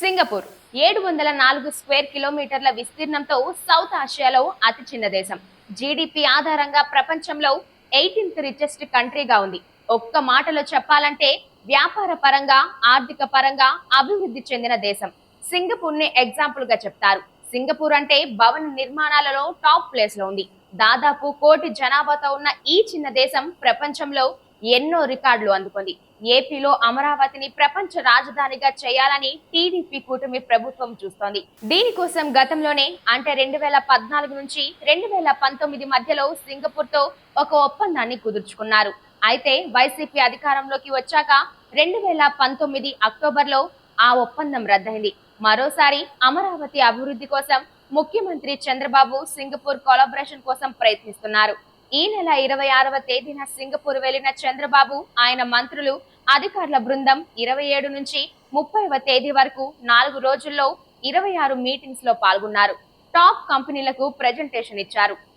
Singapore 704 square కిలోమీటర్ల విస్తీర్ణంతో south ఆసియాలో అతి చిన్న దేశం. జీడీపీ ఆధారంగా ప్రపంచంలో 18th రిచెస్ట్ కంట్రీగా ఉంది. ఒక్క మాటలో చెప్పాలంటే వ్యాపార పరంగా, ఆర్థిక పరంగా అభివృద్ధి చెందిన దేశం. సింగపూర్ ని ఎగ్జాంపుల్ గా చెప్తారు. సింగపూర్ అంటే భవన నిర్మాణాలలో టాప్ ప్లేస్ లో ఉంది. దాదాపు 1 కోటి జనాభాతో ఉన్న ఈ చిన్న దేశం ప్రపంచంలో ఎన్నో రికార్డులు అందుకుంది. ఏపీలో అమరావతిని ప్రపంచ రాజధానిగా చేయాలని టీడీపీ కూటమి ప్రభుత్వం చూస్తోంది. దీనికోసం గతంలోనే అంటే 2014 నుంచి 2019 మధ్యలో సింగపూర్ తో ఒక ఒప్పందాన్ని కుదుర్చుకున్నారు. అయితే వైసీపీ అధికారంలోకి వచ్చాక 2019 అక్టోబర్లో ఆ ఒప్పందం రద్దయింది. మరోసారి అమరావతి అభివృద్ధి కోసం ముఖ్యమంత్రి చంద్రబాబు సింగపూర్ కొలాబరేషన్ కోసం ప్రయత్నిస్తున్నారు. ఈ నెల 26వ తేదీన సింగపూర్ వెళ్లిన చంద్రబాబు, ఆయన మంత్రులు, అధికారుల బృందం 27 నుంచి 30వ తేదీ వరకు 4 రోజుల్లో 26 మీటింగ్స్ లో పాల్గొన్నారు. టాప్ కంపెనీలకు ప్రెజెంటేషన్ ఇచ్చారు.